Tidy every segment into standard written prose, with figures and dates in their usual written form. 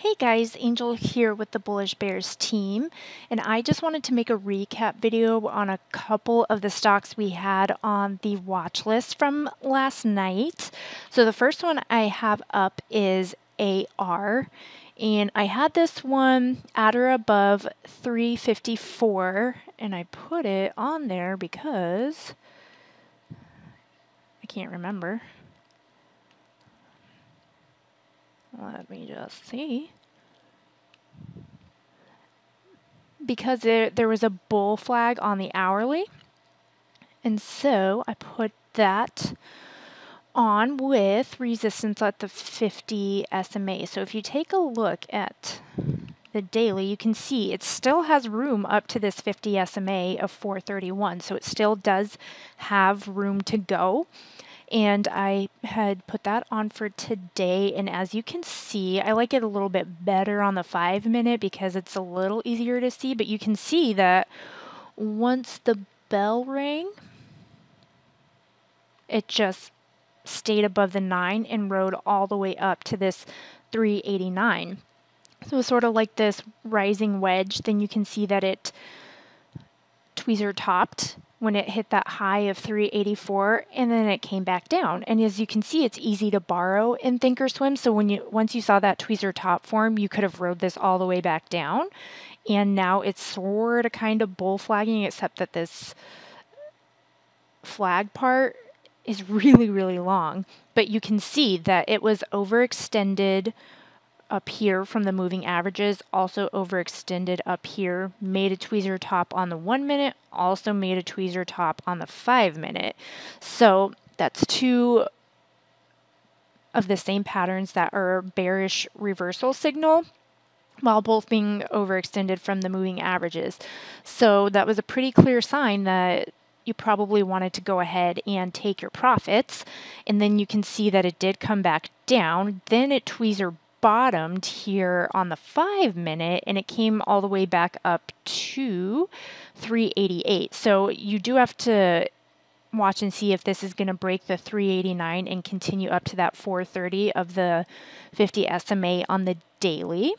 Hey guys, Angel here with the Bullish Bears team, and I just wanted to make a recap video on a couple of the stocks we had on the watch list from last night. So the first one I have up is AR, and I had this one at or above 354, and I put it on there because I can't remember. Let me just see. Because there was a bull flag on the hourly, and so I put that on with resistance at the 50 SMA. So if you take a look at the daily, you can see it still has room up to this 50 SMA of 431. So it still does have room to go. And I had put that on for today, and as you can see, I like it a little bit better on the 5-minute because it's a little easier to see, but you can see that once the bell rang, it just stayed above the 9 and rode all the way up to this 389. So it's sort of like this rising wedge. Then you can see that it tweezer topped when it hit that high of 384, and then it came back down. And as you can see, it's easy to borrow in Thinkorswim. So once you saw that tweezer top form, you could have rode this all the way back down. And now it's sort of kind of bull flagging, except that this flag part is really, really long. But you can see that it was overextended up here from the moving averages, also overextended up here, made a tweezer top on the 1-minute, also made a tweezer top on the 5-minute. So that's two of the same patterns that are bearish reversal signal, while both being overextended from the moving averages. So that was a pretty clear sign that you probably wanted to go ahead and take your profits. And then you can see that it did come back down. Then it tweezer bottomed here on the 5-minute, and it came all the way back up to 388. So you do have to watch and see if this is going to break the 389 and continue up to that 430 of the 50 SMA on the daily.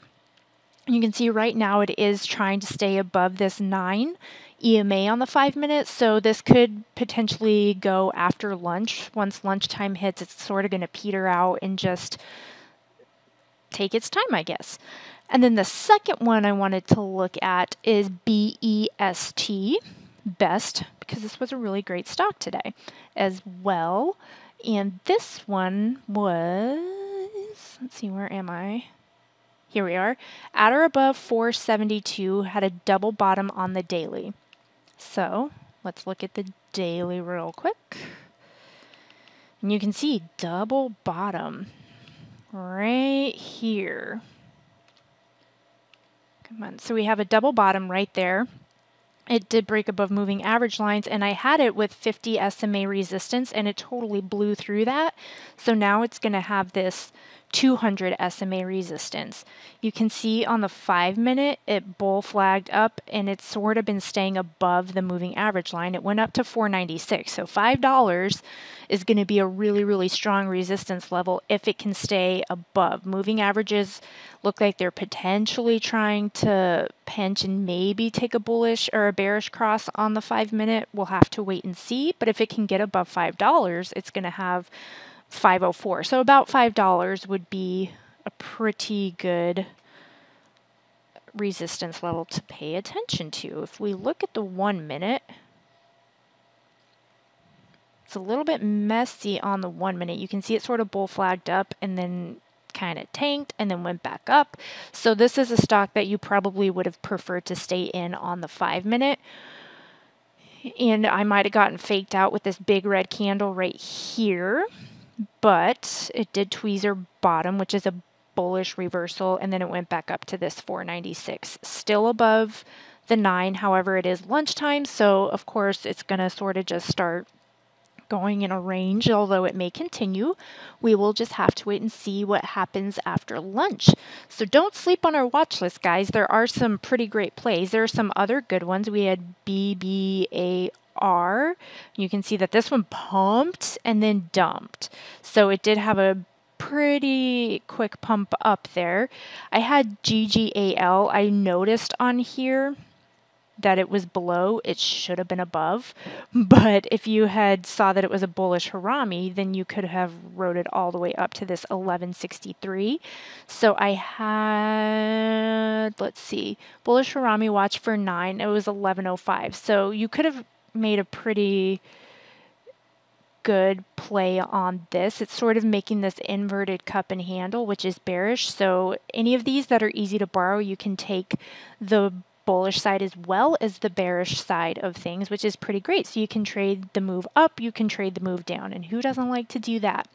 You can see right now it is trying to stay above this 9 EMA on the 5-minute, so this could potentially go after lunch. Once lunchtime hits, it's sort of going to peter out and just take its time, I guess. And then the second one I wanted to look at is BEST, because this was a really great stock today as well. And this one was, let's see, where am I? Here we are. At or above 472, had a double bottom on the daily. So let's look at the daily real quick. And you can see double bottom right here. Come on. So we have a double bottom right there. It did break above moving average lines, and I had it with 50 SMA resistance, and it totally blew through that. So now it's going to have this 200 SMA resistance. You can see on the 5-minute, it bull flagged up, and it's sort of been staying above the moving average line. It went up to 496. So $5 is going to be a really, really strong resistance level if it can stay above. Moving averages look like they're potentially trying to pinch and maybe take a bullish or a bearish cross on the 5-minute. We'll have to wait and see. But if it can get above $5, it's going to have 504. So about $5 would be a pretty good resistance level to pay attention to. If we look at the 1-minute, it's a little bit messy on the 1-minute. You can see it sort of bull flagged up and then kind of tanked and then went back up. So this is a stock that you probably would have preferred to stay in on the 5-minute. And I might have gotten faked out with this big red candle right here, but it did tweezer bottom, which is a bullish reversal, and then it went back up to this 496. Still above the 9, however, it is lunchtime, so of course it's going to sort of just start going in a range, although it may continue. We will just have to wait and see what happens after lunch. So don't sleep on our watch list, guys. There are some pretty great plays. There are some other good ones. We had BBAR. You can see that this one pumped and then dumped. So it did have a pretty quick pump up there. I had GGAL. I noticed on here that it was below. It should have been above. But if you had saw that it was a bullish Harami, then you could have wrote it all the way up to this 1163. So I had, let's see, bullish Harami watch for 9. It was 1105. So you could have made a pretty good play on this. It's sort of making this inverted cup and handle, which is bearish. So any of these that are easy to borrow, you can take the bullish side as well as the bearish side of things, which is pretty great. So you can trade the move up, you can trade the move down, and who doesn't like to do that?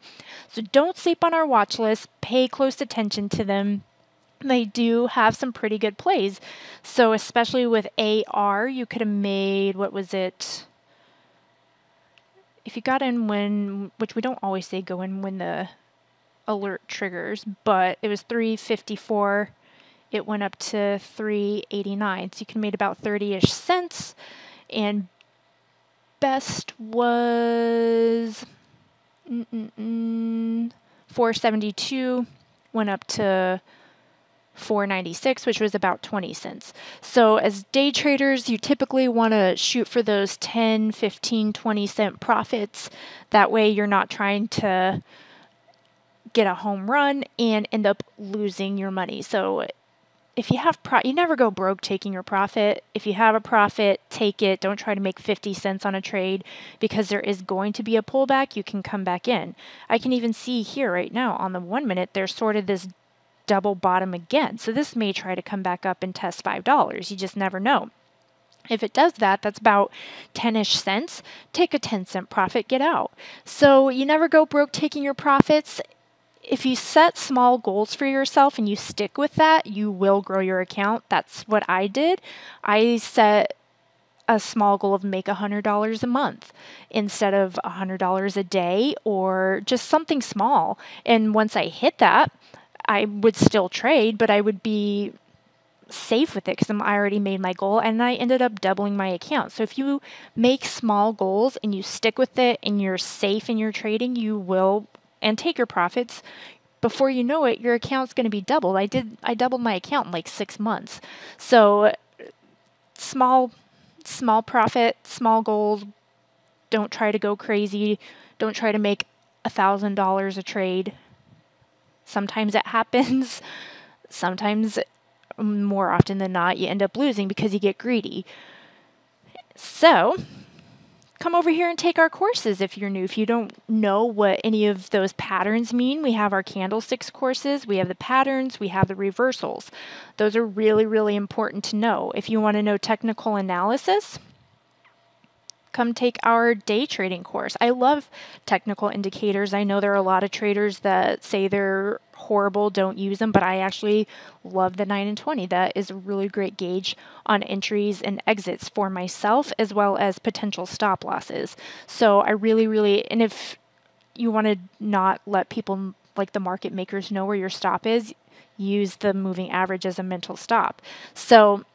So don't sleep on our watch list. Pay close attention to them. They do have some pretty good plays. So especially with AR, you could have made, what was it? If you got in when, which we don't always say go in when the alert triggers, but it was 354. It went up to 389. So you can make about 30-ish cents. And best was 472. Went up to 496, which was about 20 cents. So as day traders, you typically want to shoot for those 10, 15, 20 cent profits. That way you're not trying to get a home run and end up losing your money. So if you have you never go broke taking your profit. If you have a profit, take it. Don't try to make 50 cents on a trade, because there is going to be a pullback. You can come back in. I can even see here right now on the 1 minute, there's sort of this double bottom again. So this may try to come back up and test $5. You just never know. If it does that, that's about 10-ish cents. Take a 10-cent profit, get out. So you never go broke taking your profits. If you set small goals for yourself and you stick with that, you will grow your account. That's what I did. I set a small goal of make $100 a month instead of $100 a day, or just something small. And once I hit that, I would still trade, but I would be safe with it because I already made my goal, and I ended up doubling my account. So if you make small goals and you stick with it and you're safe in your trading, you will, and take your profits, before you know it, your account's going to be doubled. I doubled my account in like 6 months. So small profit, small goals. Don't try to go crazy. Don't try to make $1,000 a trade. Sometimes it happens. Sometimes, more often than not, you end up losing because you get greedy. So come over here and take our courses if you're new. If you don't know what any of those patterns mean, we have our candlesticks courses, we have the patterns, we have the reversals. Those are really, really important to know. If you want to know technical analysis, come take our day trading course. I love technical indicators. I know there are a lot of traders that say they're horrible, don't use them, but I actually love the 9 and 20. That is a really great gauge on entries and exits for myself, as well as potential stop losses. So I really, and if you want to not let people like the market makers know where your stop is, use the moving average as a mental stop. So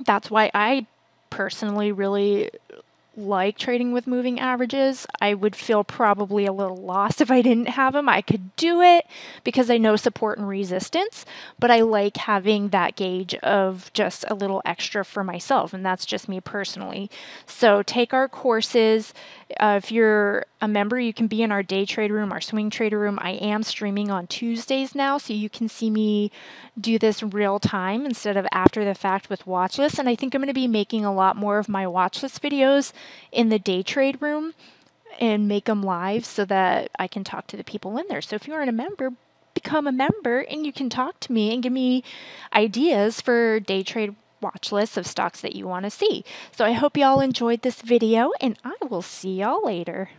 that's why I personally really like trading with moving averages. I would feel probably a little lost if I didn't have them. I could do it because I know support and resistance, but I like having that gauge of just a little extra for myself, and that's just me personally. So take our courses. If you're a member, you can be in our day trade room, our swing trader room. I am streaming on Tuesdays now, so you can see me do this real time instead of after the fact with watch lists. And I think I'm going to be making a lot more of my watch list videos in the day trade room and make them live so that I can talk to the people in there. So if you aren't a member, become a member and you can talk to me and give me ideas for day trade watch lists of stocks that you want to see. So I hope y'all enjoyed this video, and I will see y'all later.